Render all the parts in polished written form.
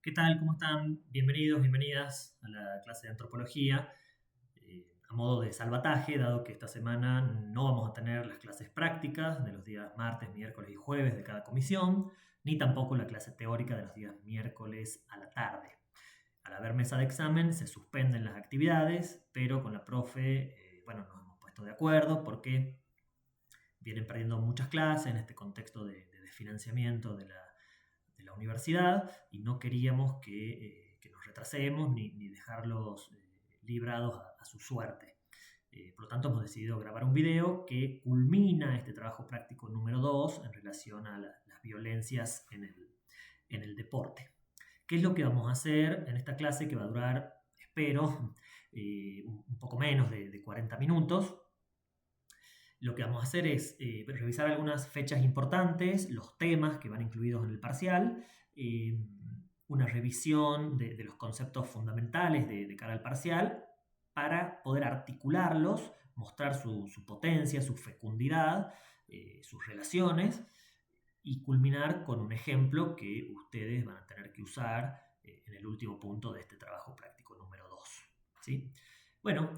¿Qué tal? ¿Cómo están? Bienvenidos, bienvenidas a la clase de antropología. A modo de salvataje, dado que esta semana no vamos a tener las clases prácticas de los días martes, miércoles y jueves de cada comisión, ni tampoco la clase teórica de los días miércoles a la tarde. Al haber mesa de examen se suspenden las actividades, pero con la profe, nos hemos puesto de acuerdo porque vienen perdiendo muchas clases en este contexto de desfinanciamiento de la universidad y no queríamos que nos retrasemos ni dejarlos librados a su suerte. Por lo tanto, hemos decidido grabar un video que culmina este trabajo práctico número 2 en relación a las violencias en el deporte. ¿Qué es lo que vamos a hacer en esta clase que va a durar, espero, un poco menos de 40 minutos? Lo que vamos a hacer es revisar algunas fechas importantes, los temas que van incluidos en el parcial, una revisión de los conceptos fundamentales de cara al parcial para poder articularlos, mostrar su potencia, su fecundidad, sus relaciones y culminar con un ejemplo que ustedes van a tener que usar en el último punto de este trabajo práctico número 2. ¿Sí? Bueno,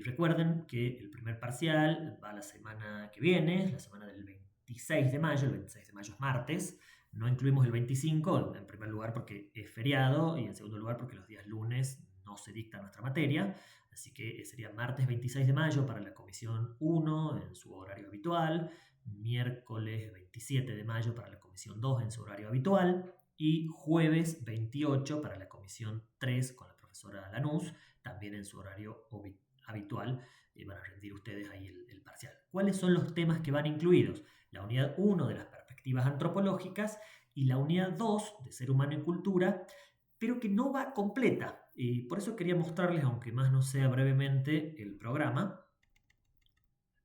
recuerden que el primer parcial va la semana que viene, la semana del 26 de mayo, el 26 de mayo es martes. No incluimos el 25, en primer lugar porque es feriado y en segundo lugar porque los días lunes no se dicta nuestra materia. Así que sería martes 26 de mayo para la comisión 1 en su horario habitual, miércoles 27 de mayo para la comisión 2 en su horario habitual y jueves 28 para la comisión 3 con la profesora Lanús, también en su horario habitual, van a rendir ustedes ahí el parcial. ¿Cuáles son los temas que van incluidos? La unidad 1 de las perspectivas antropológicas y la unidad 2 de ser humano y cultura, pero que no va completa. Por eso quería mostrarles, aunque más no sea brevemente, el programa.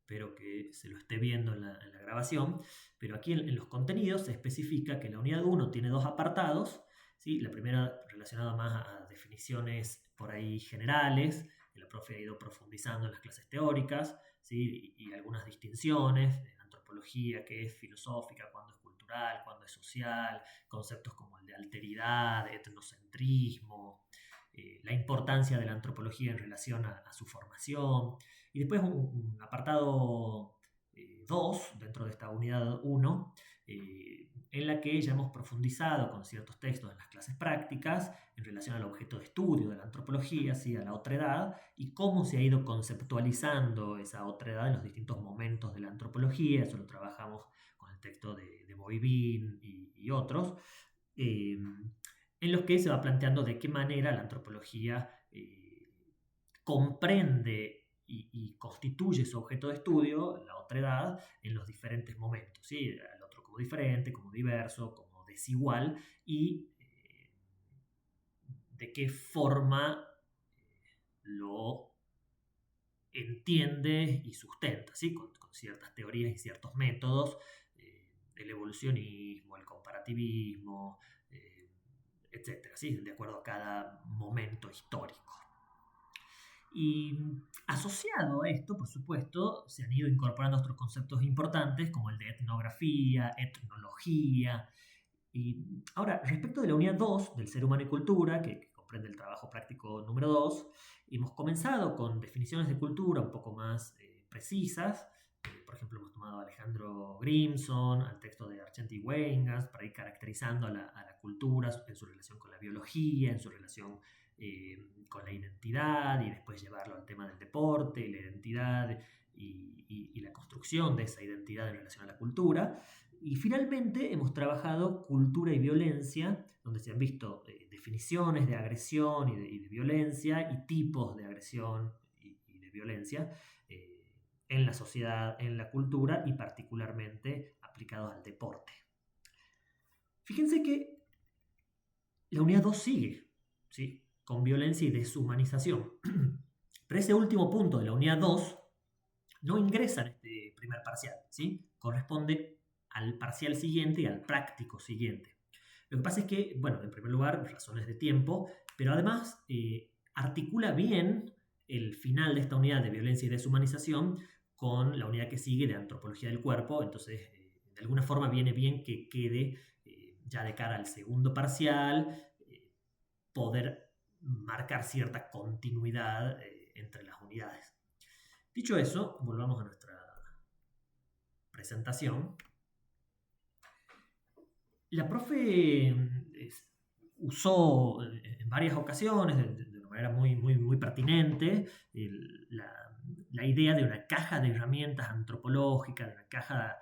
Espero que se lo esté viendo en la grabación, pero aquí en los contenidos se especifica que la unidad 1 tiene dos apartados, ¿sí? La primera relacionada más a definiciones por ahí generales, que la profe ha ido profundizando en las clases teóricas, ¿sí? y algunas distinciones, en antropología, qué es filosófica, cuándo es cultural, cuándo es social, conceptos como el de alteridad, etnocentrismo, la importancia de la antropología en relación a su formación. Y después un apartado 2 dentro de esta unidad 1, en la que ya hemos profundizado con ciertos textos en las clases prácticas en relación al objeto de estudio de la antropología, ¿sí? A la otredad, y cómo se ha ido conceptualizando esa otredad en los distintos momentos de la antropología. Eso lo trabajamos con el texto de Moivin y otros, en los que se va planteando de qué manera la antropología comprende y constituye su objeto de estudio, la otredad, en los diferentes momentos, ¿sí? El otro como diferente, como diverso, como desigual, y de qué forma lo entiende y sustenta, ¿sí? Con ciertas teorías y ciertos métodos, el evolucionismo, el comparativismo, etcétera, ¿sí? De acuerdo a cada momento histórico. Y asociado a esto, por supuesto, se han ido incorporando otros conceptos importantes como el de etnografía, etnología. Y ahora, respecto de la unidad 2 del ser humano y cultura, que comprende el trabajo práctico número 2, hemos comenzado con definiciones de cultura un poco más precisas. Por ejemplo, hemos tomado a Alejandro Grimson, al texto de Argenti y Weingast, para ir caracterizando a la cultura en su relación con la biología, en su relación con la identidad, y después llevarlo al tema del deporte, la identidad y la construcción de esa identidad en relación a la cultura. Y finalmente hemos trabajado cultura y violencia, donde se han visto definiciones de agresión y de violencia y tipos de agresión y de violencia en la sociedad, en la cultura y particularmente aplicados al deporte. Fíjense que la unidad 2 sigue, ¿sí? Con violencia y deshumanización. Pero ese último punto de la unidad 2 no ingresa en este primer parcial, ¿sí? Corresponde al parcial siguiente y al práctico siguiente. Lo que pasa es que, bueno, en primer lugar, razones de tiempo, pero además articula bien el final de esta unidad de violencia y deshumanización con la unidad que sigue de antropología del cuerpo. Entonces, de alguna forma viene bien que quede ya de cara al segundo parcial, poder marcar cierta continuidad entre las unidades. Dicho eso, volvamos a nuestra presentación. La profe usó en varias ocasiones, de una manera muy pertinente, la idea de una caja de herramientas antropológicas, de una caja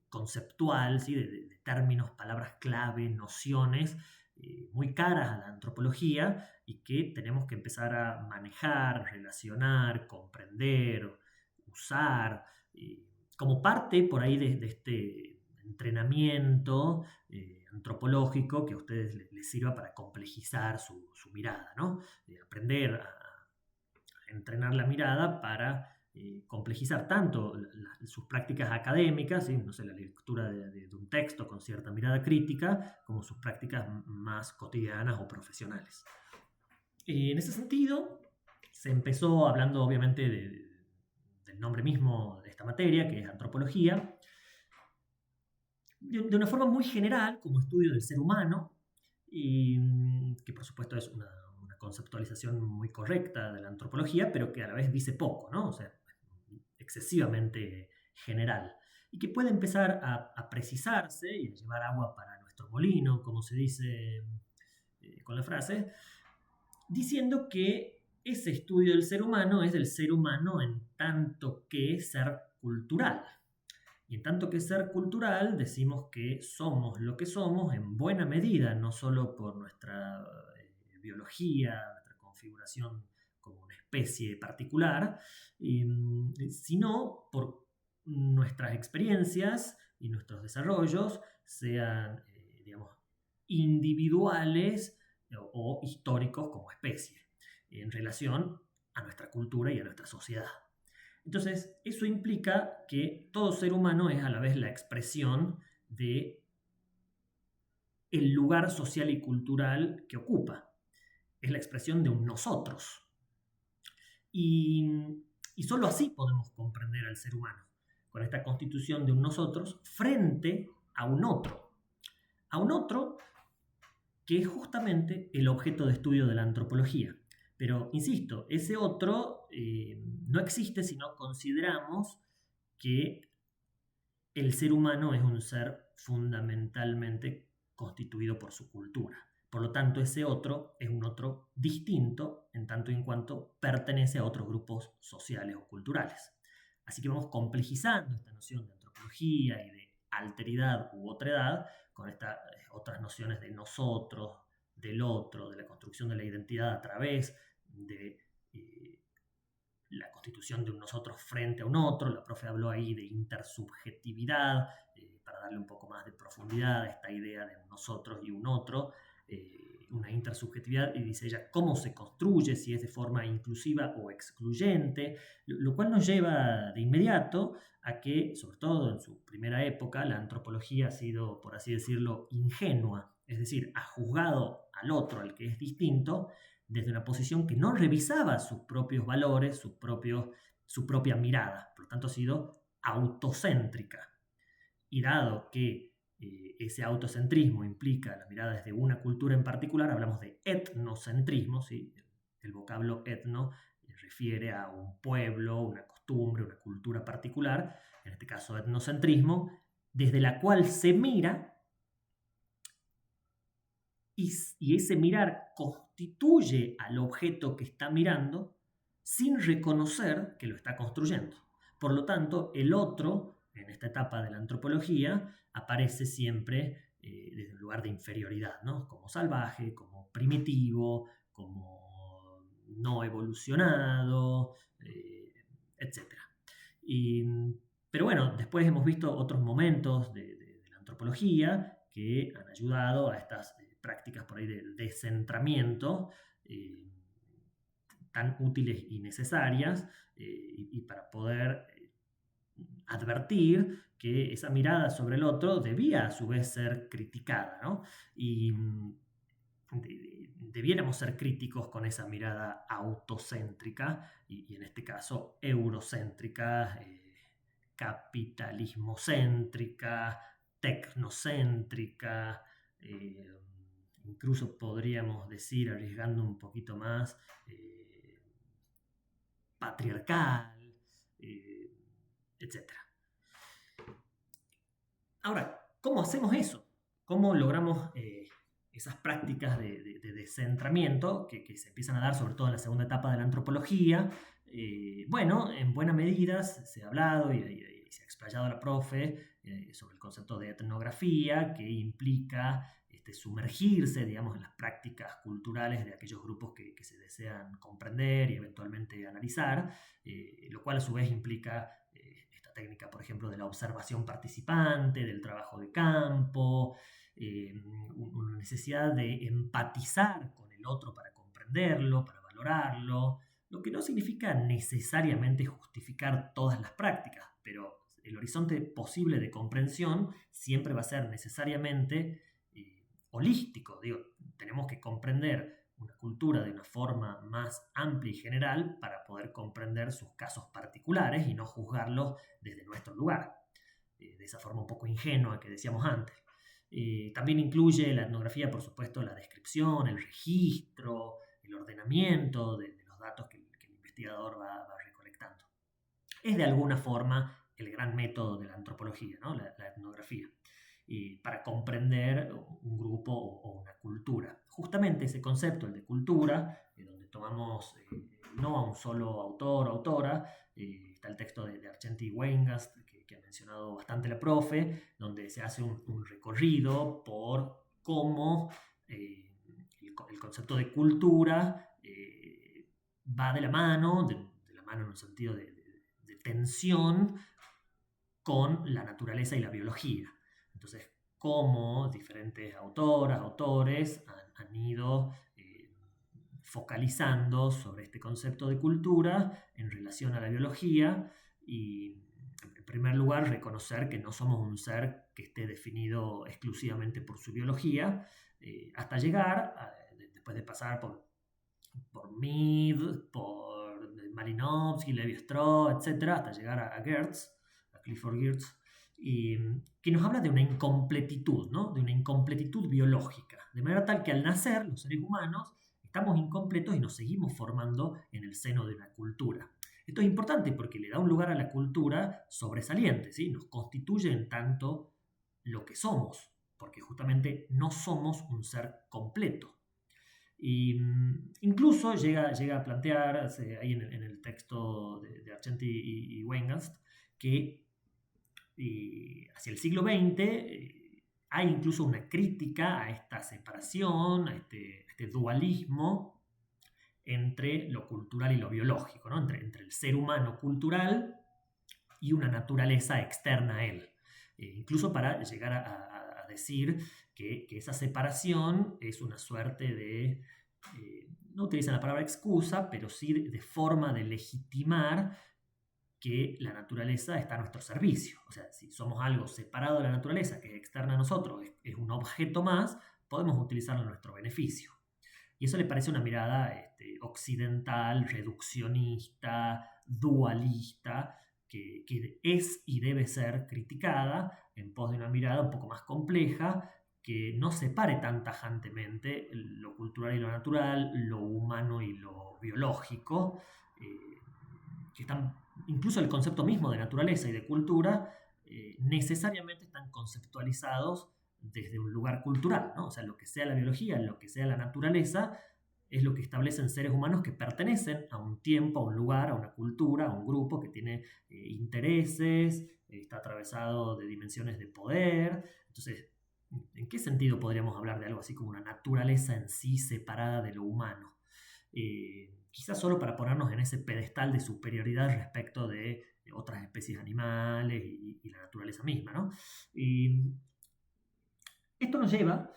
conceptual, ¿sí? de términos, palabras clave, nociones muy caras a la antropología y que tenemos que empezar a manejar, relacionar, comprender, usar, como parte por ahí de este entrenamiento antropológico que a ustedes les sirva para complejizar su mirada, ¿no? Aprender a entrenar la mirada para complejizar tanto sus prácticas académicas, ¿sí? No sé, la lectura de un texto con cierta mirada crítica, como sus prácticas más cotidianas o profesionales. En ese sentido, se empezó hablando obviamente del nombre mismo de esta materia, que es antropología, de una forma muy general, como estudio del ser humano, y que por supuesto es una conceptualización muy correcta de la antropología, pero que a la vez dice poco, ¿no? O sea, excesivamente general, y que puede empezar a precisarse y a llevar agua para nuestro molino, como se dice con la frase, diciendo que ese estudio del ser humano es del ser humano en tanto que ser cultural. Y en tanto que ser cultural, decimos que somos lo que somos en buena medida, no solo por nuestra biología, nuestra configuración como una especie particular, sino por nuestras experiencias y nuestros desarrollos, sean, digamos, individuales o históricos como especie, en relación a nuestra cultura y a nuestra sociedad. Entonces, eso implica que todo ser humano es a la vez la expresión de el lugar social y cultural que ocupa. Es la expresión de un nosotros. Y solo así podemos comprender al ser humano, con esta constitución de un nosotros frente a un otro. A un otro que es justamente el objeto de estudio de la antropología. Pero, insisto, ese otro no existe si no consideramos que el ser humano es un ser fundamentalmente constituido por su cultura. Por lo tanto, ese otro es un otro distinto en tanto y en cuanto pertenece a otros grupos sociales o culturales. Así que vamos complejizando esta noción de antropología y de alteridad u otredad con estas otras nociones de nosotros, del otro, de la construcción de la identidad a través de la constitución de un nosotros frente a un otro. La profe habló ahí de intersubjetividad, para darle un poco más de profundidad a esta idea de un nosotros y un otro, una intersubjetividad, y dice ella cómo se construye, si es de forma inclusiva o excluyente, lo cual nos lleva de inmediato a que, sobre todo en su primera época, la antropología ha sido, por así decirlo, ingenua, es decir, ha juzgado al otro, al que es distinto, desde una posición que no revisaba sus propios valores, su propia mirada. Por lo tanto, ha sido autocéntrica. Y dado que ese autocentrismo implica la mirada desde una cultura en particular, hablamos de etnocentrismo, ¿sí? El vocablo etno refiere a un pueblo, una costumbre, una cultura particular, en este caso etnocentrismo, desde la cual se mira y ese mirar constituye al objeto que está mirando sin reconocer que lo está construyendo. Por lo tanto, el otro, en esta etapa de la antropología, aparece siempre desde un lugar de inferioridad, ¿no? Como salvaje, como primitivo, como no evolucionado, etc. Pero bueno, después hemos visto otros momentos de la antropología que han ayudado a estas prácticas por ahí del descentramiento, tan útiles y necesarias, y para poder advertir que esa mirada sobre el otro debía a su vez ser criticada, ¿no? Y debiéramos ser críticos con esa mirada autocéntrica y en este caso eurocéntrica, capitalismocéntrica, tecnocéntrica, incluso podríamos decir, arriesgando un poquito más, patriarcal, etc. Ahora, ¿cómo hacemos eso? ¿Cómo logramos esas prácticas de descentramiento que se empiezan a dar sobre todo en la segunda etapa de la antropología? Bueno, en buena medida se ha hablado y se ha explayado la profe sobre el concepto de etnografía, que implica sumergirse, digamos, en las prácticas culturales de aquellos grupos que se desean comprender y eventualmente analizar, lo cual a su vez implica esta técnica, por ejemplo, de la observación participante, del trabajo de campo, una necesidad de empatizar con el otro para comprenderlo, para valorarlo, lo que no significa necesariamente justificar todas las prácticas, pero el horizonte posible de comprensión siempre va a ser necesariamente holístico. Digo, tenemos que comprender una cultura de una forma más amplia y general para poder comprender sus casos particulares y no juzgarlos desde nuestro lugar, de esa forma un poco ingenua que decíamos antes. También incluye la etnografía, por supuesto, la descripción, el registro, el ordenamiento de los datos que el investigador va recolectando. Es de alguna forma el gran método de la antropología, ¿no? la etnografía, para comprender un grupo o una cultura. Justamente ese concepto, el de cultura, donde tomamos no a un solo autor o autora, está el texto de Argenti y Weingast, que ha mencionado bastante la profe, donde se hace un recorrido por cómo el concepto de cultura va de la mano, de la mano en un sentido de tensión con la naturaleza y la biología. Entonces, cómo diferentes autoras, autores han ido focalizando sobre este concepto de cultura en relación a la biología y, en primer lugar, reconocer que no somos un ser que esté definido exclusivamente por su biología, hasta llegar, después de pasar por Mead, por Malinowski, Levi-Strauss, etc., hasta llegar a Geertz, a Clifford Geertz, y que nos habla de una incompletitud, ¿no? De una incompletitud biológica, de manera tal que al nacer los seres humanos estamos incompletos y nos seguimos formando en el seno de una cultura. Esto es importante porque le da un lugar a la cultura sobresaliente, ¿sí? Nos constituye en tanto lo que somos, porque justamente no somos un ser completo. Y incluso llega a plantear ahí en el texto de Argenti y Weingast que hacia el siglo XX hay incluso una crítica a esta separación, a este dualismo entre lo cultural y lo biológico, ¿no? entre el ser humano cultural y una naturaleza externa a él. Incluso para llegar a decir que esa separación es una suerte de, no utilizan la palabra excusa, pero sí de forma de legitimar que la naturaleza está a nuestro servicio. O sea, si somos algo separado de la naturaleza, que es externa a nosotros, es un objeto más, podemos utilizarlo a nuestro beneficio. Y eso le parece una mirada occidental, reduccionista, dualista, que es y debe ser criticada en pos de una mirada un poco más compleja, que no separe tan tajantemente lo cultural y lo natural, lo humano y lo biológico, que están, incluso el concepto mismo de naturaleza y de cultura, necesariamente están conceptualizados desde un lugar cultural, ¿no? O sea, lo que sea la biología, lo que sea la naturaleza, es lo que establecen seres humanos que pertenecen a un tiempo, a un lugar, a una cultura, a un grupo que tiene intereses, está atravesado de dimensiones de poder. Entonces, ¿en qué sentido podríamos hablar de algo así como una naturaleza en sí separada de lo humano? Quizás solo para ponernos en ese pedestal de superioridad respecto de otras especies animales y la naturaleza misma, ¿no? Y esto nos lleva,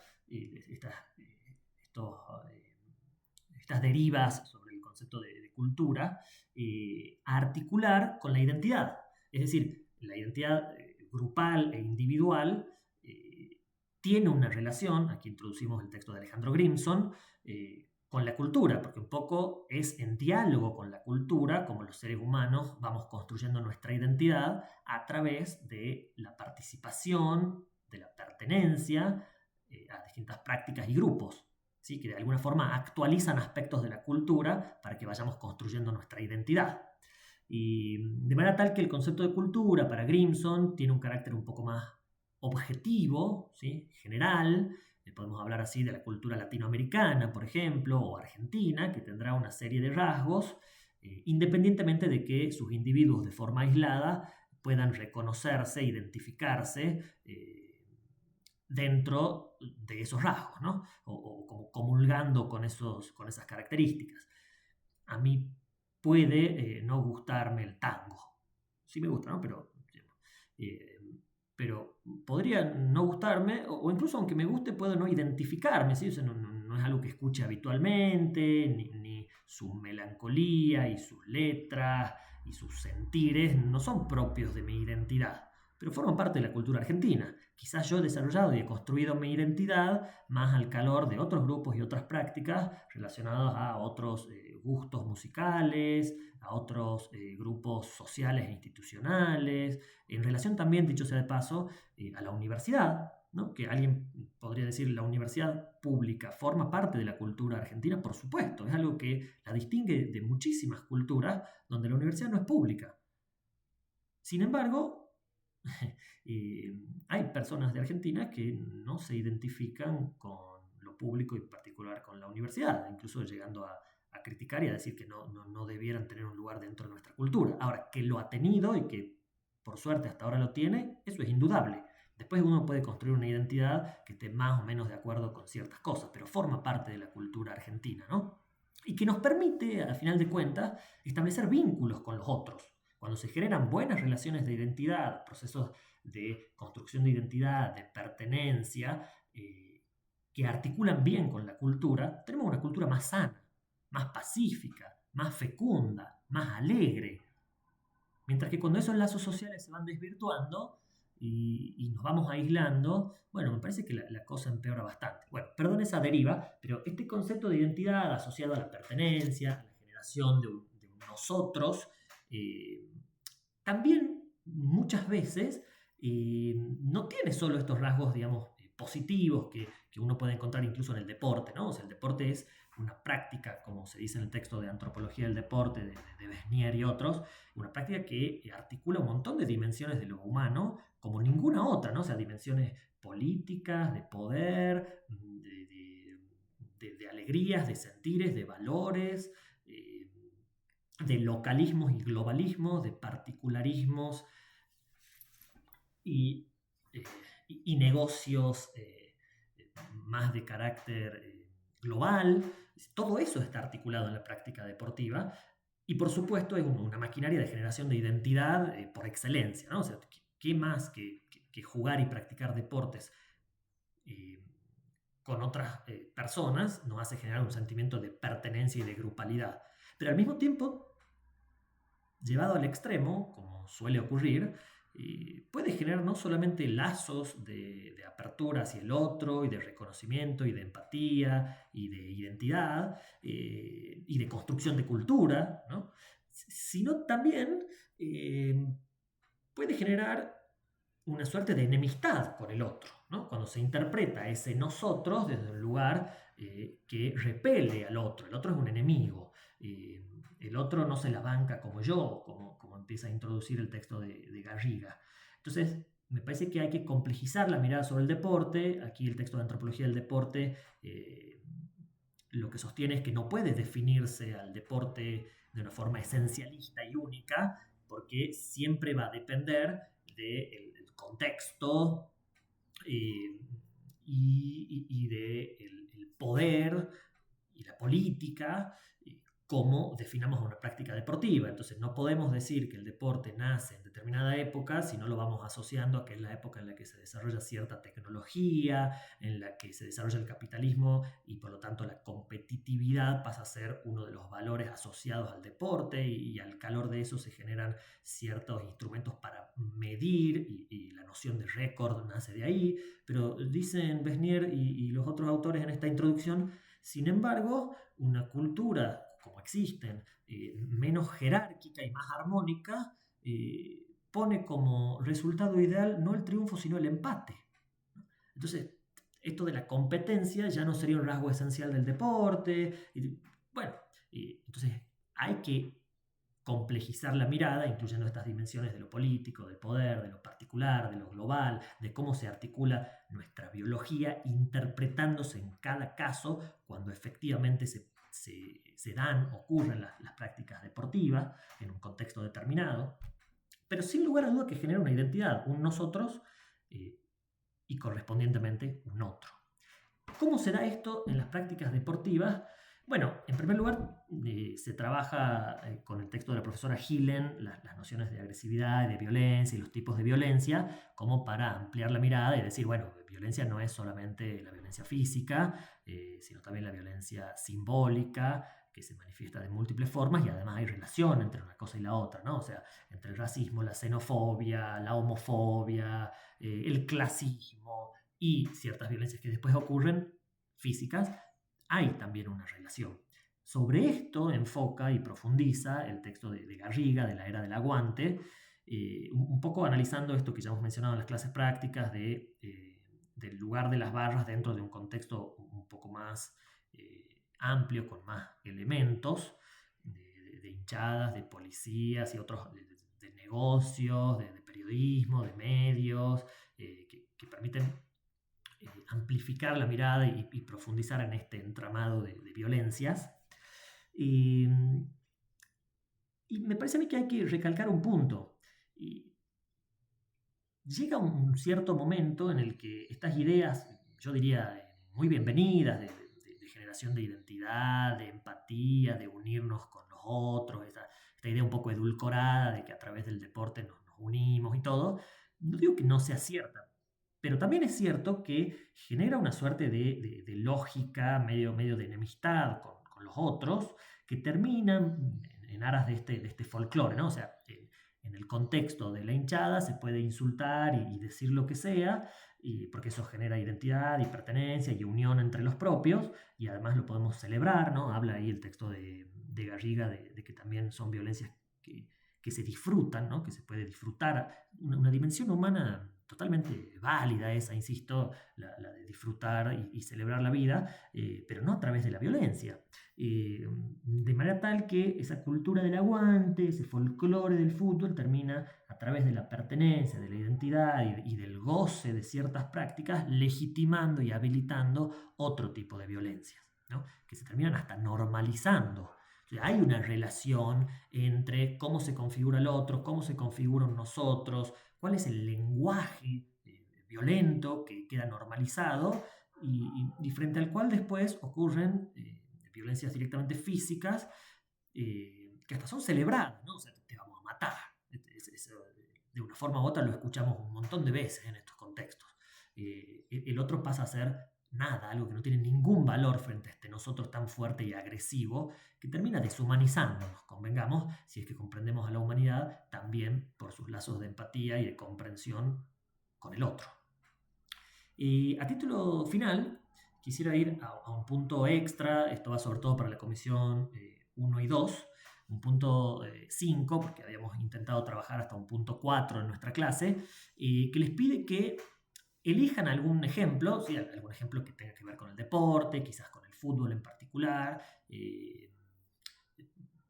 estas derivas sobre el concepto de cultura, a articular con la identidad. Es decir, la identidad grupal e individual tiene una relación, aquí introducimos el texto de Alejandro Grimson, con la cultura, porque un poco es en diálogo con la cultura como los seres humanos vamos construyendo nuestra identidad a través de la participación, de la pertenencia a distintas prácticas y grupos, ¿sí? Que de alguna forma actualizan aspectos de la cultura para que vayamos construyendo nuestra identidad. Y de manera tal que el concepto de cultura para Grimson tiene un carácter un poco más objetivo, ¿sí? General. Podemos hablar así de la cultura latinoamericana, por ejemplo, o argentina, que tendrá una serie de rasgos, independientemente de que sus individuos de forma aislada puedan reconocerse, identificarse dentro de esos rasgos, ¿no? O como comulgando con esas características. A mí puede no gustarme el tango. Sí me gusta, ¿no? Eh, pero podría no gustarme, o incluso aunque me guste, puedo no identificarme, ¿sí? O sea, no es algo que escuche habitualmente, ni su melancolía y sus letras y sus sentires no son propios de mi identidad, pero forman parte de la cultura argentina. Quizás yo he desarrollado y he construido mi identidad más al calor de otros grupos y otras prácticas relacionadas a otros gustos musicales, a otros grupos sociales e institucionales, en relación también, dicho sea de paso, a la universidad, ¿no? Que alguien podría decir, la universidad pública forma parte de la cultura argentina, por supuesto, es algo que la distingue de muchísimas culturas donde la universidad no es pública. Sin embargo, hay personas de Argentina que no se identifican con lo público y en particular con la universidad, incluso llegando a criticar y a decir que no debieran tener un lugar dentro de nuestra cultura. Ahora, que lo ha tenido y que por suerte hasta ahora lo tiene, eso es indudable. Después uno puede construir una identidad que esté más o menos de acuerdo con ciertas cosas, pero forma parte de la cultura argentina, ¿no? Y que nos permite, al final de cuentas, establecer vínculos con los otros. Cuando se generan buenas relaciones de identidad, procesos de construcción de identidad, de pertenencia, que articulan bien con la cultura, tenemos una cultura más sana, más pacífica, más fecunda, más alegre. Mientras que cuando esos lazos sociales se van desvirtuando y nos vamos aislando, bueno, me parece que la cosa empeora bastante. Bueno, perdón esa deriva, pero este concepto de identidad asociado a la pertenencia, a la generación de un nosotros, también muchas veces no tiene solo estos rasgos, digamos, positivos que uno puede encontrar incluso en el deporte, ¿no? O sea, el deporte es una práctica, como se dice en el texto de Antropología del Deporte de Besnier y otros, una práctica que articula un montón de dimensiones de lo humano como ninguna otra, ¿no? O sea, dimensiones políticas, de poder, de alegrías, de sentires, de valores, de localismos y globalismos, de particularismos y, eh, y negocios más de carácter global. Todo eso está articulado en la práctica deportiva y por supuesto es una maquinaria de generación de identidad por excelencia, ¿no? O sea, ¿qué más que jugar y practicar deportes con otras personas nos hace generar un sentimiento de pertenencia y de grupalidad? Pero al mismo tiempo, llevado al extremo, como suele ocurrir, puede generar no solamente lazos de apertura hacia el otro y de reconocimiento y de empatía y de identidad y de construcción de cultura, ¿no? Sino también puede generar una suerte de enemistad con el otro, ¿no? Cuando se interpreta ese nosotros desde un lugar que repele al otro. El otro es un enemigo. El otro no se la banca como yo, como empieza a introducir el texto de Garriga. Entonces, me parece que hay que complejizar la mirada sobre el deporte. Aquí el texto de Antropología del Deporte lo que sostiene es que no puede definirse al deporte de una forma esencialista y única, porque siempre va a depender del contexto y del poder y la política, cómo definamos una práctica deportiva. Entonces no podemos decir que el deporte nace en determinada época si no lo vamos asociando a que es la época en la que se desarrolla cierta tecnología, en la que se desarrolla el capitalismo y por lo tanto la competitividad pasa a ser uno de los valores asociados al deporte y al calor de eso se generan ciertos instrumentos para medir y la noción de récord nace de ahí. Pero dicen Besnier y los otros autores en esta introducción, sin embargo, una cultura como existen, menos jerárquica y más armónica, pone como resultado ideal no el triunfo, sino el empate. Entonces, esto de la competencia ya no sería un rasgo esencial del deporte. Entonces hay que complejizar la mirada, incluyendo estas dimensiones de lo político, del poder, de lo particular, de lo global, de cómo se articula nuestra biología, interpretándose en cada caso cuando efectivamente ocurren las prácticas deportivas en un contexto determinado, pero sin lugar a duda que genera una identidad, un nosotros y correspondientemente un otro. ¿Cómo se da esto en las prácticas deportivas? Bueno, en primer lugar, se trabaja con el texto de la profesora Gillen las nociones de agresividad, de violencia y los tipos de violencia, como para ampliar la mirada y decir, bueno, violencia no es solamente la violencia física, sino también la violencia simbólica, que se manifiesta de múltiples formas y además hay relación entre una cosa y la otra, ¿no? O sea, entre el racismo, la xenofobia, la homofobia, el clasismo y ciertas violencias que después ocurren físicas, hay también una relación. Sobre esto enfoca y profundiza el texto de Garriga, de la era del aguante, un poco analizando esto que ya hemos mencionado en las clases prácticas del lugar de las barras dentro de un contexto un poco más amplio, con más elementos, de hinchadas, de policías y otros, de negocios, de periodismo, de medios, que permiten amplificar la mirada y profundizar en este entramado de violencias. Y me parece a mí que hay que recalcar un punto. Llega un cierto momento en el que estas ideas, yo diría, muy bienvenidas, de generación de identidad, de empatía, de unirnos con los otros, esta idea un poco edulcorada de que a través del deporte nos unimos y todo, no digo que no sea cierta, pero también es cierto que genera una suerte de lógica medio de enemistad con los otros, que terminan en aras de este folclore, ¿no? O sea, en el contexto de la hinchada se puede insultar y decir lo que sea, porque eso genera identidad y pertenencia y unión entre los propios, y además lo podemos celebrar, ¿no? Habla ahí el texto de Garriga de que también son violencias que se disfrutan, ¿no? Que se puede disfrutar, una dimensión humana totalmente válida esa, insisto, la de disfrutar y celebrar la vida, pero no a través de la violencia. De manera tal que esa cultura del aguante, ese folclore del fútbol termina a través de la pertenencia, de la identidad y del goce de ciertas prácticas, legitimando y habilitando otro tipo de violencias, ¿no? Que se terminan hasta normalizando. O sea, hay una relación entre cómo se configura el otro, cómo se configuran nosotros, cuál es el lenguaje violento que queda normalizado y frente al cual después ocurren violencias directamente físicas que hasta son celebradas, ¿no? O sea, te vamos a matar. De una forma u otra lo escuchamos un montón de veces en estos contextos. El otro pasa a ser nada, algo que no tiene ningún valor frente a este nosotros tan fuerte y agresivo, que termina deshumanizándonos, convengamos, si es que comprendemos a la humanidad también por sus lazos de empatía y de comprensión con el otro. Y a título final, quisiera ir a un punto extra, esto va sobre todo para la comisión 1 y 2, un punto 5, porque habíamos intentado trabajar hasta un punto 4 en nuestra clase, que les pide que elijan algún ejemplo, ¿sí? Algún ejemplo que tenga que ver con el deporte, quizás con el fútbol en particular,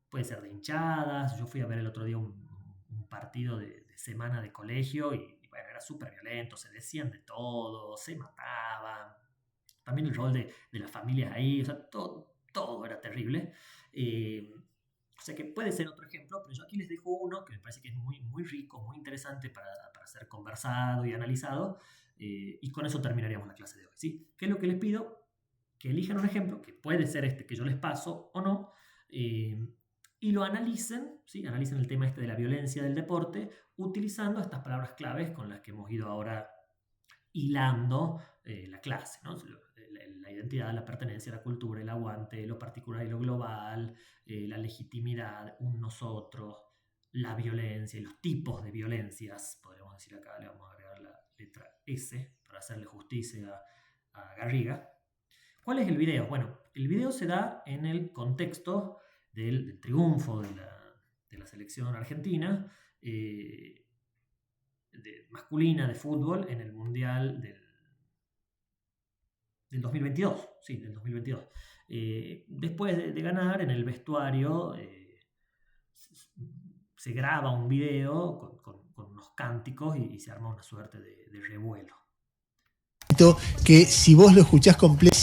puede ser de hinchadas. Yo fui a ver el otro día un partido de semana de colegio y bueno, era súper violento, se decían de todo, se mataban, también el rol de las familias ahí, o sea, todo era terrible. O sea que puede ser otro ejemplo, pero yo aquí les dejo uno que me parece que es muy rico, muy interesante para ser conversado y analizado, y con eso terminaríamos la clase de hoy, ¿sí? ¿Qué es lo que les pido? Que elijan un ejemplo, que puede ser este que yo les paso o no, y lo analicen, ¿sí? Analicen el tema este de la violencia del deporte, utilizando estas palabras claves con las que hemos ido ahora hilando la clase, ¿no? La identidad, la pertenencia, la cultura, el aguante, lo particular y lo global, la legitimidad, un nosotros, la violencia y los tipos de violencias. Podríamos decir acá, le vamos a agregar la letra S para hacerle justicia a Garriga. ¿Cuál es el video? Bueno, el video se da en el contexto del triunfo de la selección argentina masculina de fútbol en el Mundial del 2022, sí, del 2022. Después de ganar, en el vestuario se graba un video con unos cánticos y se arma una suerte de revuelo. Que si vos lo escuchás completo,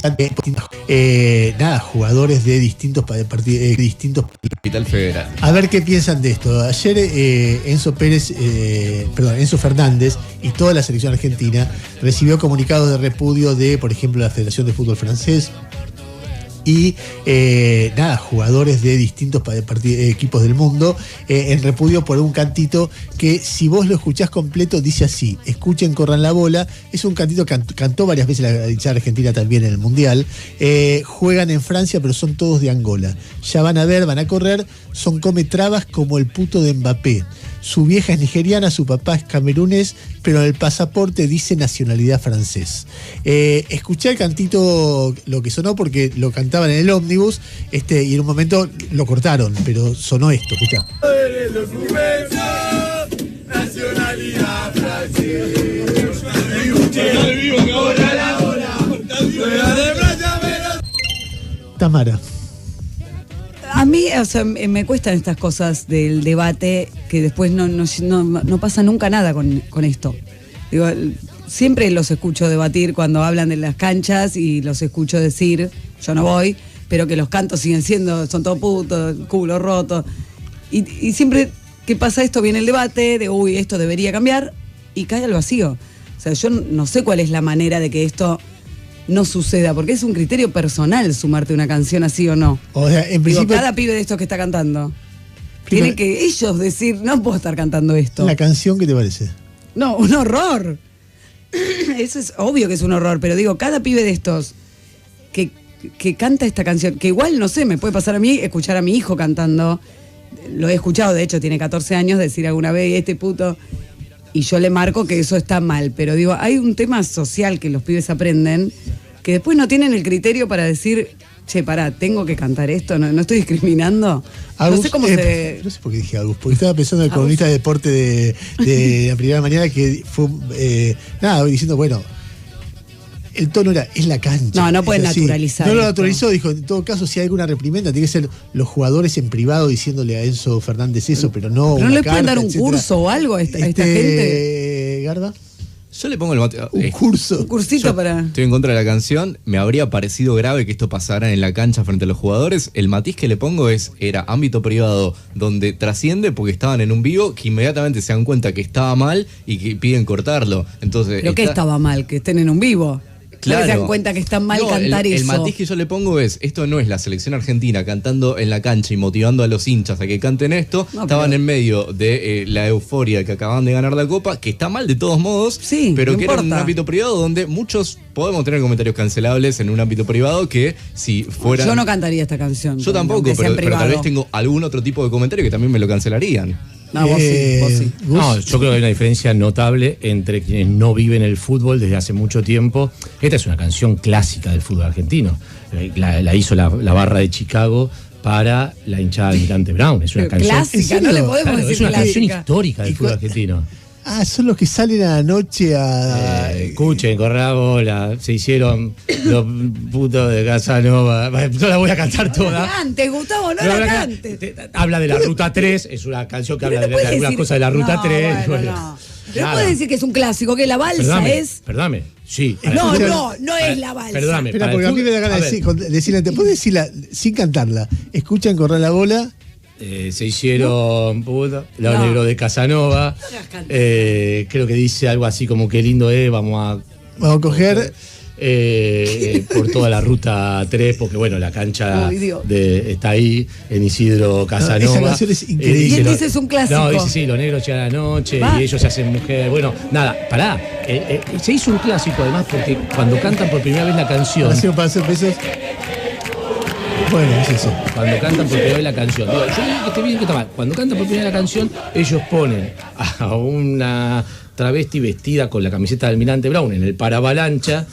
jugadores de distintos Capital Federal. A ver qué piensan de esto. Ayer Enzo Fernández y toda la selección argentina recibió comunicados de repudio de, por ejemplo, la Federación de Fútbol Francés y jugadores de distintos equipos del mundo en repudio por un cantito que, si vos lo escuchás completo, dice así: escuchen, corran la bola. Es un cantito que cantó varias veces la hinchada argentina también en el Mundial. Juegan en Francia, pero son todos de Angola. Ya van a ver, van a correr, son come trabas como el puto de Mbappé. Su vieja es nigeriana, su papá es camerunés, pero en el pasaporte dice nacionalidad francés. Escuché el cantito, lo que sonó, porque lo cantaban en el ómnibus, y en un momento lo cortaron, pero sonó esto, escuchá. Nacionalidad francés. Tamara. A mí, o sea, me cuestan estas cosas del debate, que después no pasa nunca nada con esto. Digo, siempre los escucho debatir cuando hablan de las canchas y los escucho decir, yo no voy, pero que los cantos siguen son todo putos, culo roto. Y siempre que pasa esto viene el debate de, uy, esto debería cambiar, y cae al vacío. O sea, yo no sé cuál es la manera de que esto no suceda, porque es un criterio personal sumarte una canción así o no. O sea, en principio, cada pibe de estos que está cantando tiene que ellos decir, no puedo estar cantando esto. ¿La canción qué te parece? No, un horror. Eso es obvio que es un horror, pero digo, cada pibe de estos que canta esta canción, que igual, no sé, me puede pasar a mí escuchar a mi hijo cantando. Lo he escuchado, de hecho tiene 14 años, decir alguna vez, este puto, y yo le marco que eso está mal, pero digo, hay un tema social que los pibes aprenden, que después no tienen el criterio para decir, che, pará, tengo que cantar esto, no estoy discriminando. Agus, no sé cómo se... No sé por qué dije Agus, porque estaba pensando en el columnista de deporte de la primera mañana, que fue diciendo, bueno, el tono es la cancha. No pueden naturalizar. No lo naturalizó, dijo, en todo caso, si hay alguna reprimenda, tiene que ser los jugadores en privado diciéndole a Enzo Fernández eso, pero no. Pero no le pueden dar un curso o algo a esta gente. ¿Garba? Yo le pongo el un curso. Un cursito para. Estoy en contra de la canción. Me habría parecido grave que esto pasara en la cancha frente a los jugadores. El matiz que le pongo era ámbito privado, donde trasciende porque estaban en un vivo, que inmediatamente se dan cuenta que estaba mal y que piden cortarlo. Entonces, ¿pero qué estaba mal? Que estén en un vivo. Claro. Se dan cuenta que está mal cantar eso. El matiz que yo le pongo esto no es la selección argentina cantando en la cancha y motivando a los hinchas a que canten esto. Estaban en medio de la euforia que acababan de ganar la Copa, que está mal de todos modos, sí, pero no que importa. era en un ámbito privado donde muchos podemos tener comentarios cancelables en un ámbito privado que si fueran... Yo no cantaría esta canción. Yo tampoco, pero tal vez tengo algún otro tipo de comentario que también me lo cancelarían. No, vos sí. No, yo creo que hay una diferencia notable entre quienes no viven el fútbol desde hace mucho tiempo. Esta es una canción clásica del fútbol argentino. La hizo la barra de Chicago para la hinchada del Almirante Brown. Es una canción clásica, no le podemos decir es una clásica. canción histórica del fútbol argentino. Son los que salen a la noche a... Escuchen, corre la bola, se hicieron los putos de Casanova. No la voy a cantar toda. No la cantes, Gustavo, no la cantes. Habla de la Ruta 3, es una canción que habla de algunas cosas de la Ruta 3. Bueno, no. Pero puedes decir que es un clásico, que la balsa Perdóname, sí. No es la balsa. Perdóname. Espera, porque a mí me da ganas de decirla, ¿te puedes decirla sin cantarla? Escuchan, correr la bola. Se hicieron los negros de Casanova. Creo que dice algo así como qué lindo es, vamos a coger por toda la ruta 3, porque bueno, la cancha está ahí en Isidro Casanova. Esa canción es increíble. Y él dice es un clásico. No, dice sí, los negros llegan a la noche y ellos se hacen mujer. Bueno, nada, pará. Se hizo un clásico además porque cuando cantan por primera vez la canción. Para hacer pesos. Bueno, es eso. Cuando cantan por primera vez la canción. Digo, yo digo que esté bien que está mal. Cuando cantan por primera vez la canción, ellos ponen a una travesti vestida con la camiseta de Almirante Brown en el paravalancha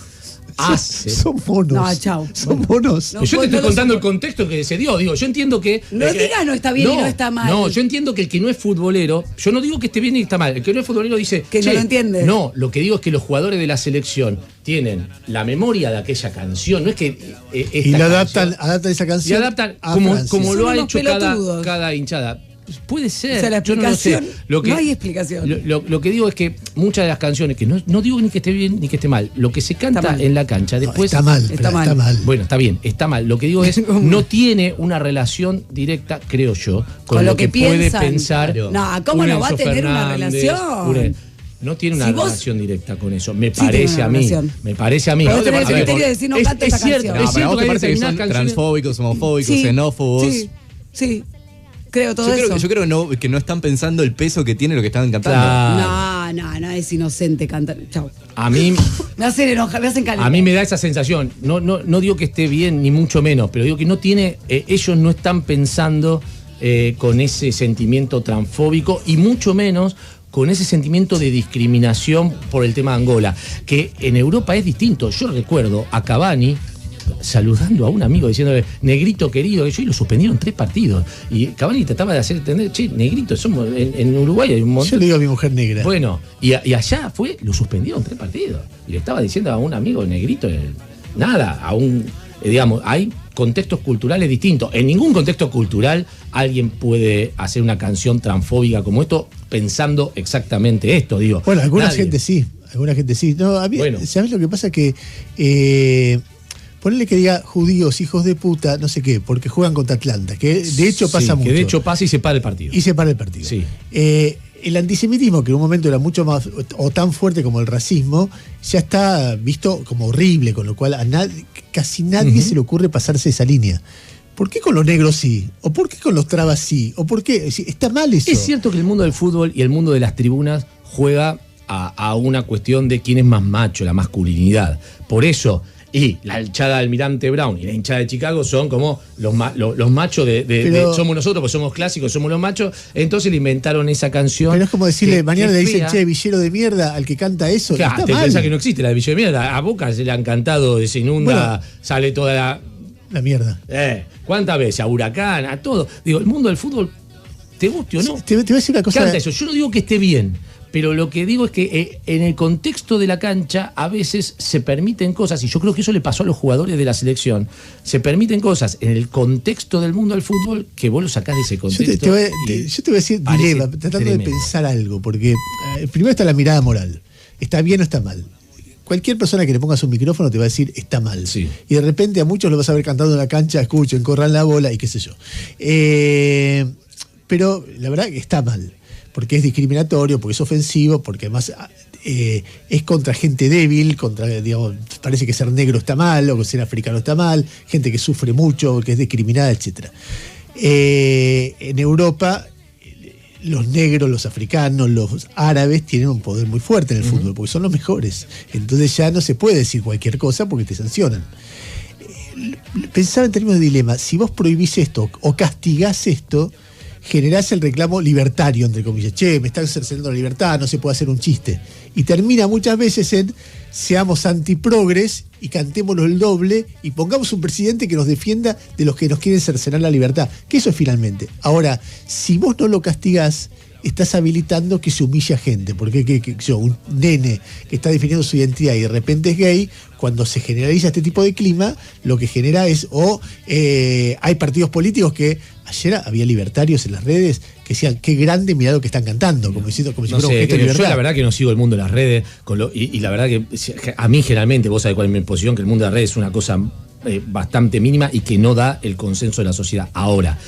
hace. Son monos. No, chau. Son monos. No, Yo te estoy no contando lo el contexto que se dio. Digo, yo entiendo que. No digas no está bien y no está mal. No, yo entiendo que el que no es futbolero, yo no digo que esté bien y está mal. El que no es futbolero dice. Que no lo entiende. No, lo que digo es que los jugadores de la selección tienen la memoria de aquella canción. No es que. Y lo adaptan esa Y canción. adaptan a como Francia. lo Son ha unos hecho pelotudos. cada hinchada. Puede ser. O sea, la yo no lo sé. explicación, no hay explicación. Lo que digo es que muchas de las canciones, que no digo ni que esté bien ni que esté mal, lo que se Está canta mal. en la cancha, No, después. está mal, Está pero mal. está mal. Bueno, está bien, está mal. Lo que digo es, no tiene una relación directa, creo yo, con lo que puede piensan. pensar. Claro. No, ¿cómo un no va a Enzo tener una Fernández, relación? No tiene una Si vos- relación directa con eso. Me Sí tiene parece una a mí. relación. Me parece a mí. Pero vos tenés A el ver, criterio de decir, no es- canto es esta cierto, canción. No, es pero cierto ¿a vos que te hay parece que son determinadas canciones. transfóbicos, homofóbicos, Sí, xenófobos? sí, creo todo eso. Yo creo que no están pensando el peso que tiene lo que estaban cantando. Claro. No, es inocente cantar. Chau. A mí. Me hacen enojar, me hacen calentar. A mí me da esa sensación. No digo que esté bien, ni mucho menos, pero digo que no tiene. Ellos no están pensando con ese sentimiento transfóbico y mucho menos con ese sentimiento de discriminación por el tema de Angola, que en Europa es distinto. Yo recuerdo a Cavani saludando a un amigo diciéndole, negrito querido, y lo suspendieron 3 partidos. Y Cavani trataba de hacer entender, che, negrito, somos en Uruguay hay un montón. Yo le digo a mi mujer negra. Bueno, y allá lo suspendieron 3 partidos. Y le estaba diciendo a un amigo negrito, nada, digamos, hay contextos culturales distintos. En ningún contexto cultural alguien puede hacer una canción transfóbica como esto pensando exactamente esto, digo. Bueno, alguna Nadie. gente sí. No, a mí, Bueno. ¿sabes lo que pasa? Que ponele que diga judíos, hijos de puta, no sé qué, porque juegan contra Atlanta, que de hecho pasa Sí, mucho. que de hecho pasa y se para el partido. Y se para el partido. Sí. El antisemitismo, que en un momento era mucho más o tan fuerte como el racismo, ya está visto como horrible, con lo cual casi nadie se le ocurre pasarse esa línea. ¿Por qué con los negros sí? ¿O por qué con los trabas sí? ¿O por qué? Está mal eso. Es cierto que el mundo del fútbol y el mundo de las tribunas juega a una cuestión de quién es más macho, la masculinidad. Por eso, y la hinchada de Almirante Brown y la hinchada de Chicago son como los machos somos nosotros, pues somos clásicos, somos los machos. Entonces le inventaron esa canción. Pero es como decirle, mañana le dicen, fea. che, villero de mierda al que canta eso. Claro, está te mal. pensás que no existe la de Villa de Mierda. A Boca se le han cantado, se inunda, Bueno. sale toda la. La mierda. ¿Cuántas veces? A Huracán, a todo. Digo, el mundo del fútbol, ¿te guste o no? Te voy a decir una cosa. Canta eso. Yo no digo que esté bien, pero lo que digo es que en el contexto de la cancha a veces se permiten cosas, y yo creo que eso le pasó a los jugadores de la selección. Se permiten cosas en el contexto del mundo del fútbol que vos lo sacás de ese contexto. Yo te voy a decir parece dilema, tratando tremendo. de pensar algo, porque primero está la mirada moral. ¿Está bien o está mal? Cualquier persona que le pongas un micrófono te va a decir está mal. Sí. Y de repente a muchos lo vas a ver cantando en la cancha, escuchen, corran la bola y qué sé yo. Pero la verdad que está mal, porque es discriminatorio, porque es ofensivo, porque además es contra gente débil, digamos, parece que ser negro está mal, o que ser africano está mal, gente que sufre mucho, que es discriminada, etc. En Europa, los negros, los africanos, los árabes tienen un poder muy fuerte en el fútbol, porque son los mejores. Entonces ya no se puede decir cualquier cosa porque te sancionan. Pensaba en términos de dilema, si vos prohibís esto o castigás esto, generás el reclamo libertario, entre comillas. Che, me están cercenando la libertad, no se puede hacer un chiste. Y termina muchas veces en seamos antiprogres y cantémoslo el doble y pongamos un presidente que nos defienda de los que nos quieren cercenar la libertad. Que eso es finalmente. Ahora, si vos no lo castigás, estás habilitando que se humille a gente. Porque un nene que está definiendo su identidad y de repente es gay, cuando se generaliza este tipo de clima, lo que genera es, hay partidos políticos que, ayer había libertarios en las redes que decían, qué grande, mirá lo que están cantando, como si fuera un gesto de yo libertad. la verdad que no sigo el mundo de las redes, y la verdad que a mí generalmente, vos sabés cuál es mi posición, que el mundo de las redes es una cosa bastante mínima y que no da el consenso de la sociedad. Ahora,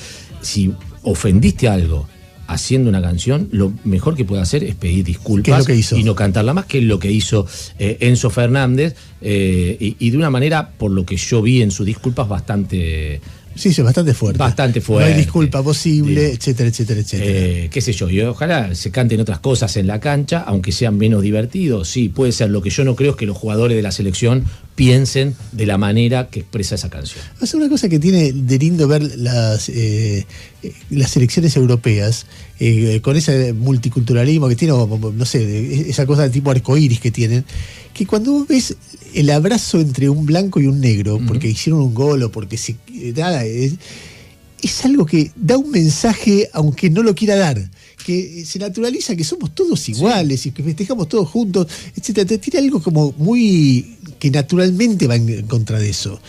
si ofendiste algo haciendo una canción, lo mejor que puede hacer es pedir disculpas. ¿Qué es lo que hizo? Y no cantarla más, que es lo que hizo Enzo Fernández, y de una manera, por lo que yo vi en sus disculpas, bastante... Sí, es bastante fuerte. Bastante fuerte. No hay disculpa posible, Digo, etcétera, etcétera, etcétera. qué sé yo, y ojalá se canten otras cosas en la cancha, aunque sean menos divertidos. Sí, puede ser. Lo que yo no creo es que los jugadores de la selección piensen de la manera que expresa esa canción. O sea, una cosa que tiene de lindo ver las elecciones europeas, con ese multiculturalismo que tiene, no sé, esa cosa del tipo arcoíris que tienen, que cuando vos ves el abrazo entre un blanco y un negro, porque hicieron un gol o porque nada, es algo que da un mensaje aunque no lo quiera dar, que se naturaliza que somos todos iguales y que festejamos todos juntos, etcétera. Tiene algo como muy que naturalmente va en contra de eso.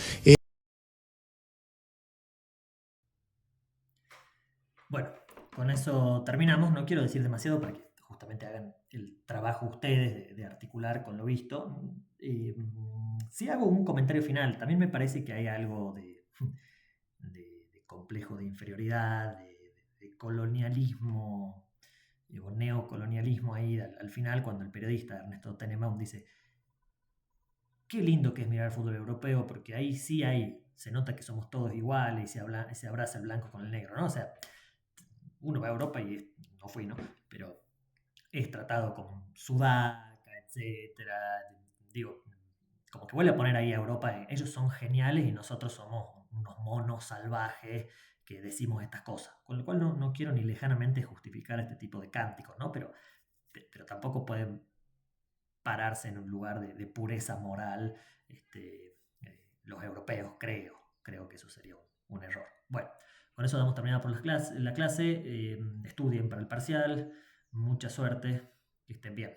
Bueno, con eso terminamos. No quiero decir demasiado para que justamente hagan el trabajo ustedes de articular con lo visto. Sí hago un comentario final. También me parece que hay algo de complejo de inferioridad, de colonialismo o neocolonialismo ahí al final, cuando el periodista Ernesto Tenenbaum dice: qué lindo que es mirar el fútbol europeo, porque ahí sí se nota que somos todos iguales y se abraza el blanco con el negro, ¿no? O sea, uno va a Europa y no fui, ¿no? Pero es tratado con sudaca, etcétera. Digo, como que vuelve a poner ahí a Europa, ellos son geniales y nosotros somos unos monos salvajes que decimos estas cosas. Con lo cual no quiero ni lejanamente justificar este tipo de cánticos, ¿no? Pero tampoco pueden pararse en un lugar de pureza moral los europeos, creo que eso sería un error. Bueno, con eso damos terminada por la clase. Estudien para el parcial, mucha suerte, que estén bien.